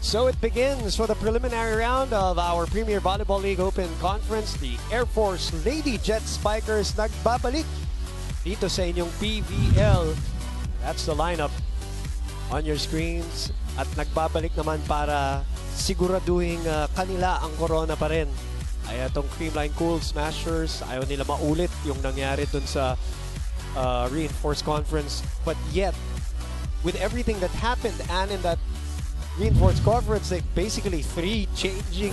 So it begins for the preliminary round of our Premier Volleyball League Open Conference. The Air Force Lady Jet Spikers nagbabalik dito sa inyong PVL. That's the lineup on your screens. At nagbabalik naman para siguraduhin kanila ang corona pa rin. Ay itong Creamline Cool Smashers, ayaw nila maulit yung nangyari dun sa Reinforced Conference. But yet, with everything that happened and in that Reinforced Conference, like basically three changing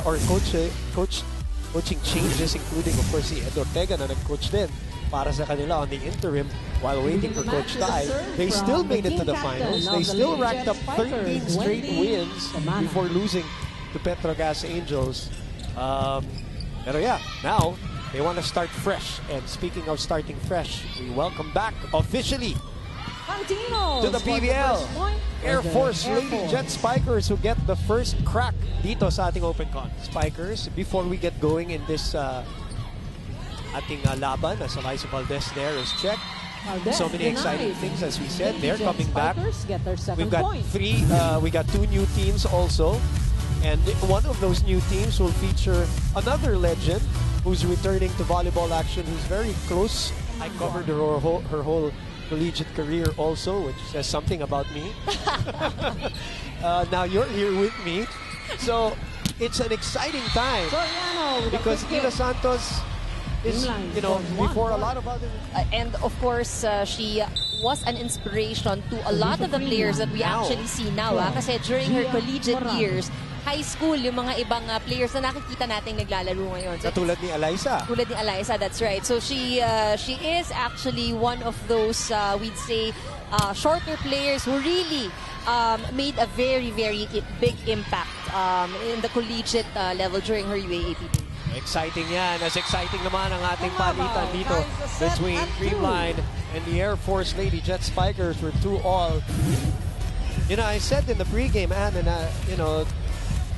coaching changes, including of course si Ed Ortega na nag-coach din para sa kanila on the interim while waiting for Coach Tai. They still made it to the finals. They still racked up 13 straight wins before losing to Petrogas Angels. Pero yeah, now they want to start fresh. And speaking of starting fresh, we welcome back officially to the PVL, Air Force Lady Jet Spikers, who get the first crack dito sa ating Open Con. Spikers, before we get going in this ating laban, as Eliza Valdez there is checked. So many exciting things, as we said. They're coming back. We've got we got two new teams also. And one of those new teams will feature another legend who's returning to volleyball action, who's very close. I covered her whole collegiate career also, which says something about me. Now you're here with me. So it's an exciting time because Ina Santos is, you know, before a lot of other... and of course, she was an inspiration to a lot of the players that we actually see now. Kasi during her collegiate years, high school, yung mga ibang players na nakikita natin naglalaro ngayon. So tulad ni Eliza. Tulad ni Eliza, that's right. So she is actually one of those, we'd say, shorter players who really made a very, very big impact in the collegiate level during her UAAP. Exciting yan. As exciting naman ang ating palitan dito between Creamline and the Air Force Lady Jet Spikers for 2-all. You know, I said in the pregame, and you know,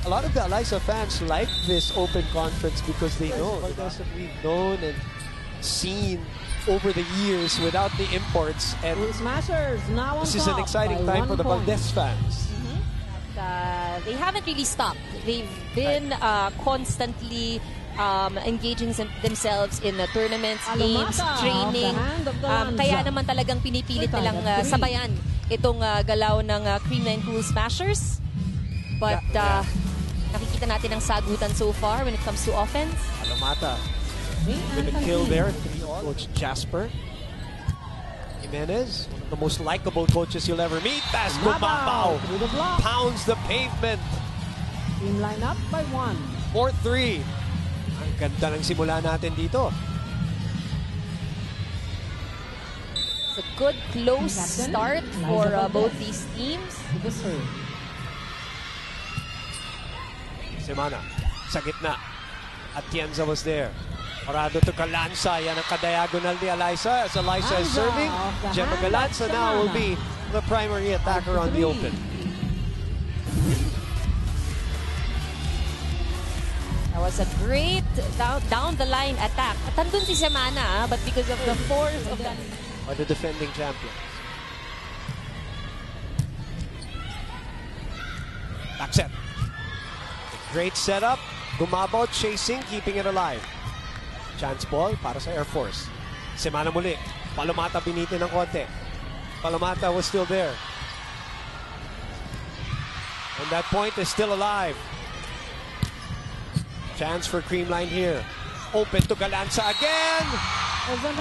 a lot of the Eliza fans like this Open Conference because they know the guys that we've known and seen over the years without the imports. And this is an exciting time for the Valdez fans. They haven't really stopped. They've been constantly engaging themselves in tournaments, games, training. Kaya naman talagang pinipilit nilang sabayan itong galaw ng Creamline Cool Smashers. But nakikita natin ang sagutan so far when it comes to offense. Alamata with a kill there. Coach Jasper Jimenez, one of the most likable coaches you'll ever meet. As Gumabaw pounds the pavement. Team line up by 1. 4-3. Ang ganda ng simula natin dito. It's a good close start for both these teams. Semana sa gitna. Atienza was there. Parado to Galanza. Yan ang kadiagonal ni Eliza. As Eliza is serving, Gemma Galanza now will be the primary attacker on the Open. That was a great down the line attack. At andun si Semana, but because of the force of that... Are the defending champions. Back set. Great setup. Gumabaw chasing, keeping it alive. Chance ball para sa Air Force. Semana muli. Palomata binitin ng konti. Palomata was still there. And that point is still alive. Chance for Creamline here. Open to Galanza again.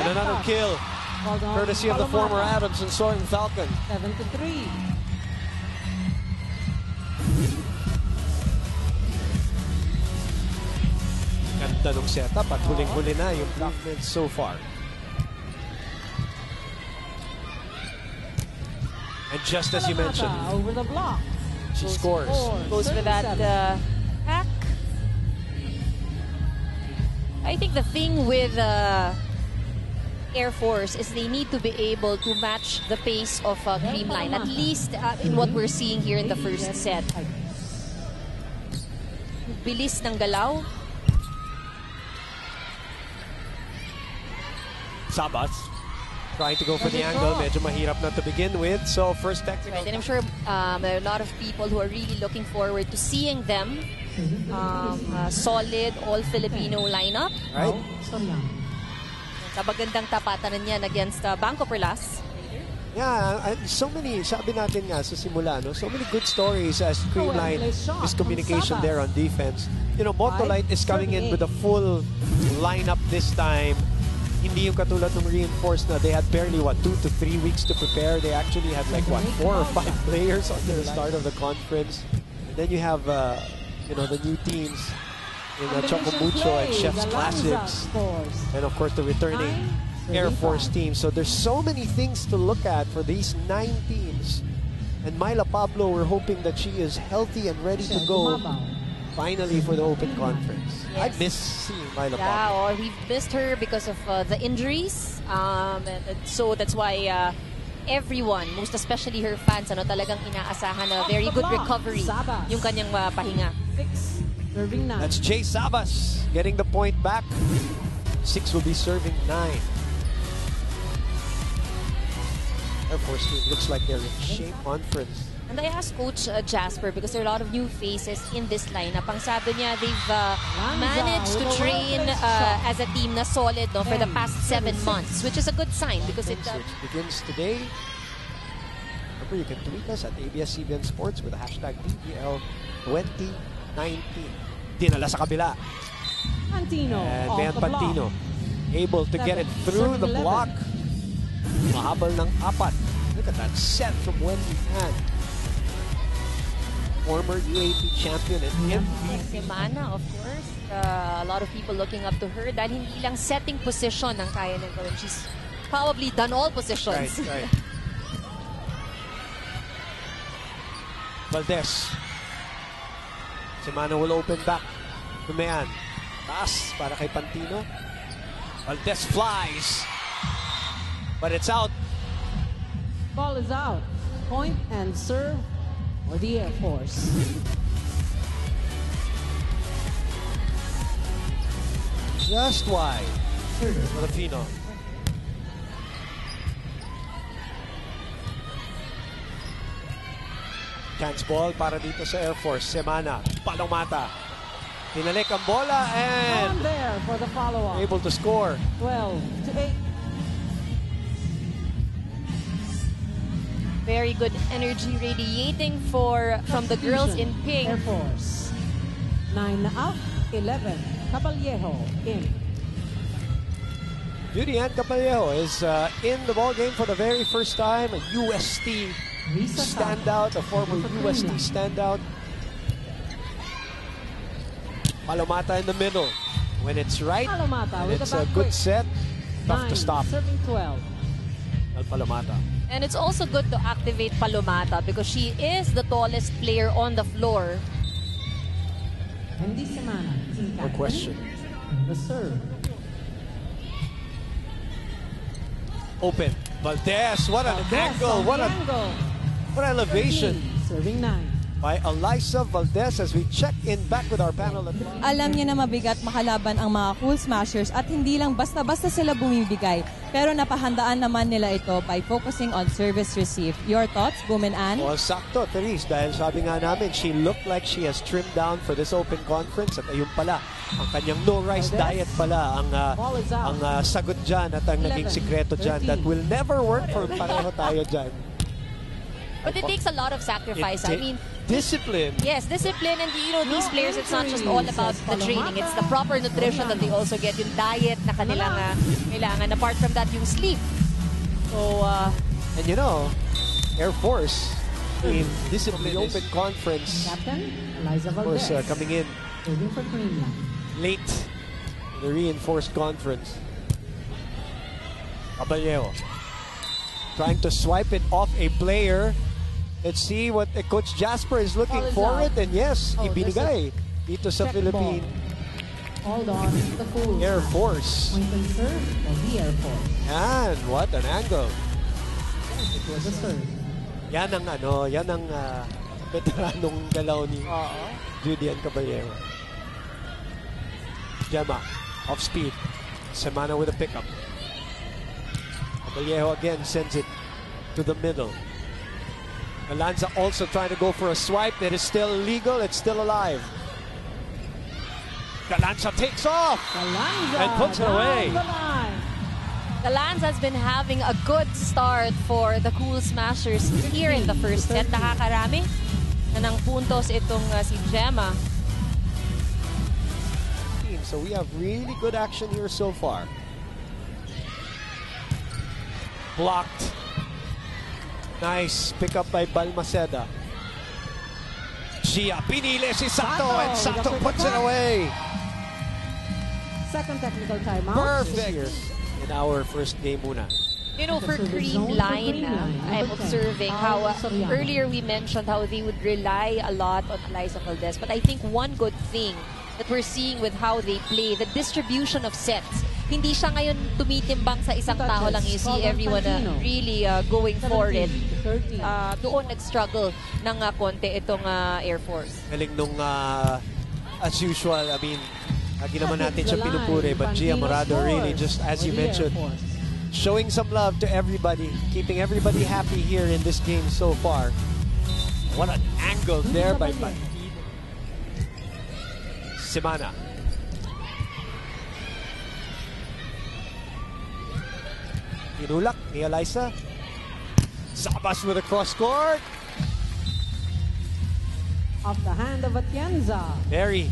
And another kill. Courtesy of the former Adams and Soaring Falcon. 7-3. Ganda ng setup at huling-huli na yung movements so far. And just as you mentioned, over the block. she scores. Goes for that hack. I think the thing with Air Force is they need to be able to match the pace of Creamline, at least in what we're seeing here in the first set. Bilis ng galaw. Sabas Trying to go for the angle. Medyo mahirap na to begin with. So, first technical. Right, and I'm sure there are a lot of people who are really looking forward to seeing them. Solid, all-Filipino lineup. Right? Magandang tapatan niyan against Banco Perlas. Yeah, so many, sabi natin nga sa simula, no? So many good stories as Creamline miscommunication there on defense. You know, Motolite is coming in with a full lineup this time. Hindi yung katulad ng Reinforced na they had barely, 2 to 3 weeks to prepare. They actually had like, 4 or 5 players on the start of the conference. And then you have, you know, the new teams in Chocomucho and Chef's Classics. And of course, the returning Air Force team. So there's so many things to look at for these 9 teams. And Myla Pablo, we're hoping that she is healthy and ready to go finally for the Open Conference. Yes. I miss seeing Myla Pablo. Yeah, or we've missed her because of the injuries. And so that's why everyone, most especially her fans, talagang inaasahan na very good recovery yung kanyang pahinga. That's Jay Sabas getting the point back. 6 will be serving 9. Air Force team looks like they're in shape conference. And I asked Coach Jasper because there are a lot of new faces in this lineup. Ang sabi niya, they've managed to train as a team na solid for the past 7 months, which is a good sign because it begins today. Remember, you can tweet us at ABS-CBN Sports with the hashtag BBL2019. Dinala sa kabila. Pantino. And Mayan Pantino able to get it through the block. Mahabal ng 4. Look at that set from Wendy Han. Former UAP champion and MVP. Semana, of course. A lot of people looking up to her dahil hindi lang setting position ang kaya nito. She's probably done all positions. Right. Valdez. Semana will open back to Mayan. Taas para kay Pantino. Valdez flies. But it's out. Ball is out. Point and serve for the Air Force. Just wide. Filipino. Chance ball para dito sa Air Force. Semana. Palomata. Pinalik ang bola and there for the follow-up. Able to score. 12-8. Very good energy radiating from the girls in pink. Air Force. 9 out, 11. Caballero in. Judy Ann Caballero is in the ball game for the very first time. A UST standout, a former UST standout. Palomata in the middle. When it's right, and it's a good set, tough to stop. Serving 12. Palomata. And it's also good to activate Palomata because she is the tallest player on the floor. And this Semana, No question. the serve. Open. Valdez, what an angle, what elevation. 13, serving 9. By Eliza Valdez as we check in back with our panel. Alam niya na mabigat makalaban ang mga Cool Smashers at hindi lang basta-basta sila bumibigay. Pero napahandaan naman nila ito by focusing on service receive. Your thoughts, Boom and Ann? Well, sakto, Therese, dahil sabi nga namin, she looked like she has trimmed down for this open conference at ayun pala, ang kanyang no-rice diet pala ang sagot dyan at ang naging sikreto dyan that will never work for pareho tayo dyan. But it takes a lot of sacrifice. I mean, discipline. Yes, discipline. And you know, these players, it's not just all about the training. It's the proper nutrition that they also get, yung diet na kanilang kailangan. Apart from that, yung sleep. So, and you know, Air Force in discipline open conference. Captain Eliza Of course, Valdez. coming in Serving for Creamline. late in the reinforced conference. Caballero trying to swipe it off a player. Let's see what Coach Jasper is looking for it. And yes, ibinigay dito sa Philippine Hold on, the full Air Force. Point and serve for the Air Force. And what an angle. It was a serve. Yan ang veteranong galaw ni Judy Ann Caballero. Gemma, off speed. Semana with a pickup. Vallejo again sends it to the middle. Galanza also trying to go for a swipe. It is still legal. It's still alive. Galanza takes off and puts it away. Galanza has been having a good start for the Cool Smashers here in the first set. Nakakarami na ng puntos itong si Gemma. So we have really good action here so far. Blocked. Nice pick up by Balmaceda. Gia pinili si Sato and Sato puts it away. Second technical timeout. Perfect in our first game muna. You know, for Creamline, I'm observing how earlier we mentioned how they would rely a lot on Eliza Valdez. But I think one good thing that we're seeing with how they play, the distribution of sets. Hindi siya ngayon tumitimbang sa isang tao lang. You see everyone really going for it. Doon nag-struggle ng konti itong Air Force. Galing nung, as usual, I mean, lagi naman natin siya pinupuri, but Gia Morado really just, as you mentioned, showing some love to everybody, keeping everybody happy here in this game so far. What an angle there by Semana. Tinulak ni Eliza. Sabas with a cross court. Off the hand of Atienza. Very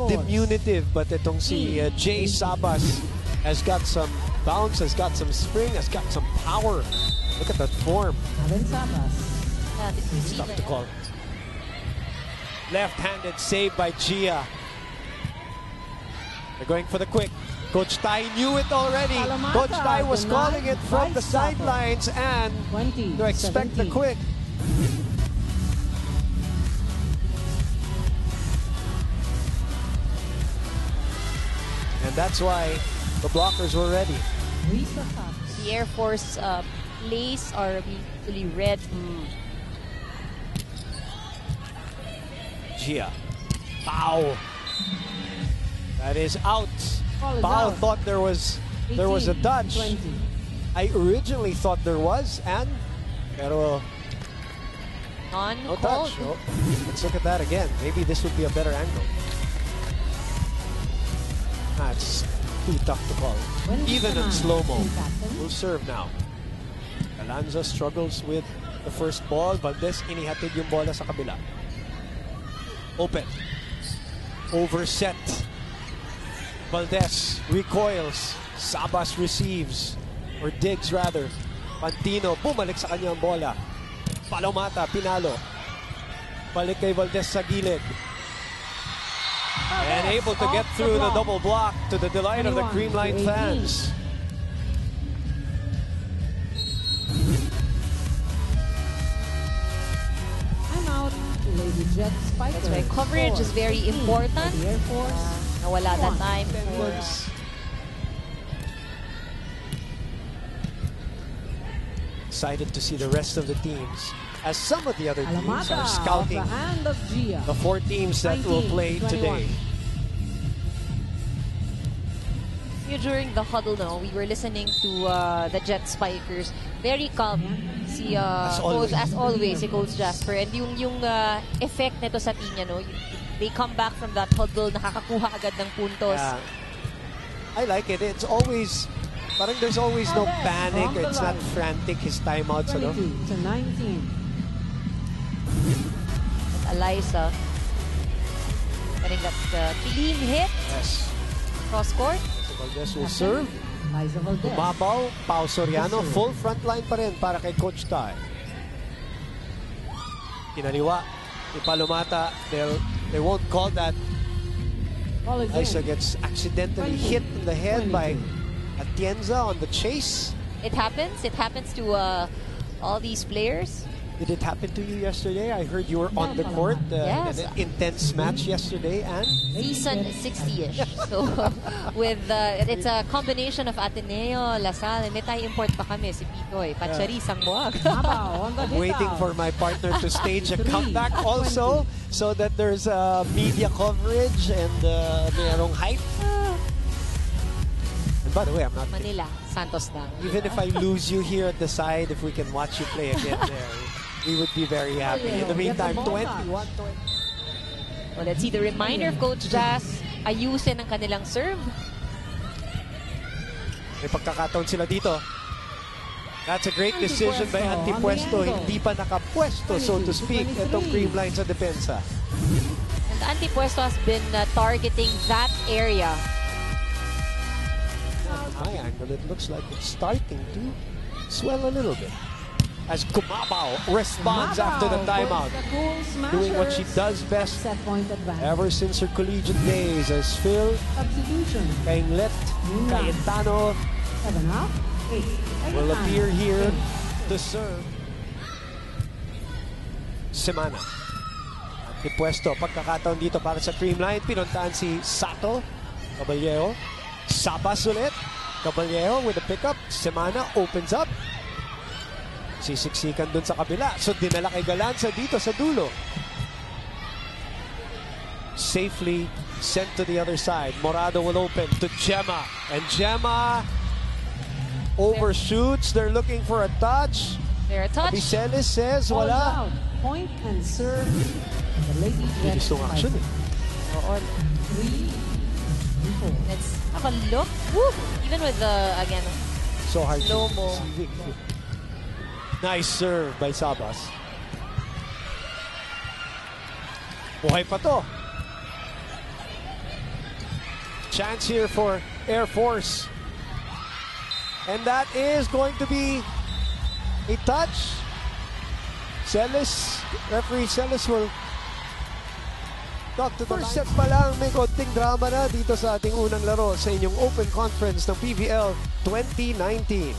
diminutive, but itong si Jay Sabas has got some bounce, has got some spring, has got some power. Look at that form. Sabas. It's tough to call. Left-handed save by Gia. They're going for the quick. Coach Tai knew it already. Coach Tai was calling it from the sidelines and to expect the quick. And that's why the blockers were ready. The Air Force plays are really red. Gia. Pau. That is out. Pau thought there was a touch. 20. I originally thought there was, and pero no touch. Oh, let's look at that again. Maybe this would be a better angle. That's too tough to call. Even in slow-mo. Will serve now. Galanza struggles with the first ball. Valdez inihatid yung bola sa kabila. Open. Overset. Valdez recoils. Sabas receives. Or digs rather. Pantino, bumalik sa kanya ang bola. Palomata, pinalo. Balik kay Valdez sa gilid. And able to get through the double block to the delight of the Creamline fans. I'm out. Lady Jet Spiker. That's why coverage is very important. Air Force. Nawala that time. Excited to see the rest of the teams, as some of the other teams are scouting the 4 teams that will play today. During the huddle now, we were listening to the Jet Spikers. Very calm. Si as always, si Coach Jasper. And yung effect nito sa team niya, no? They come back from that huddle, nakakakuha agad ng puntos. Yeah. I like it. It's always, parang there's always no panic. It's not frantic, his timeouts. 22 to 19. Eliza getting that clean hit. Yes. Cross court. So Valdez will serve. Eliza Valdez. Bumabaw, Pau Soriano. Full front line pa rin para kay Coach Tai. Kinaliwa. Ipalumata. They won't call that. Eliza gets accidentally hit in the head by Atienza on the chase. It happens. It happens to all these players. Did it happen to you yesterday? I heard you were on the court Yes. in an intense match yesterday, and Season 60-ish. So, with it's a combination of Ateneo, Lasal, and may tayo import pa kami, si Pitoy, Patsarisang Muag. I'm waiting for my partner to stage a comeback also, so that there's media coverage and merong hype. And By the way, I'm not... Manila, Santos lang. Even if I lose you here at the side, if we can watch you play again there, we would be very happy. In the meantime, 21-20. Well, let's see the reminder of Coach Jazz. Ayusin ang kanilang serve. May pagkakataon sila dito. That's a great decision by Antipuesto. Hindi pa nakapwesto, so to speak, itong Creamline sa depensa. And Antipuesto has been targeting that area. High angle, it looks like it's starting to swell a little bit. As Kumabao responds after the timeout, doing what she does best ever since her collegiate days as Phil, Kainglet, Cayetano will appear here to serve. Semana. Antipuesto, pagkakataon dito para sa Creamline, pinuntahan si Sato, Caballero, Sabas ulit, Caballero with a pickup, Semana opens up, sisiksikan dun sa kabila, so dinala kay Galanza dito sa dulo. Safely sent to the other side. Morado will open to Gemma, and Gemma overshoots. They're looking for a touch. There a touch. Abiceles says wala. Point and serve. The lady Bilis tong action eh. Oo. Let's have a look. Woo! Even with the, again, So hard to slow-mo. see. Nice serve by Sabas. Buhay pa to. Chance here for Air Force. And that is going to be a touch. Celis, referee Celis will talk to the first set pa lang. May konting drama na dito sa ating unang laro sa inyong Open Conference ng PVL 2019.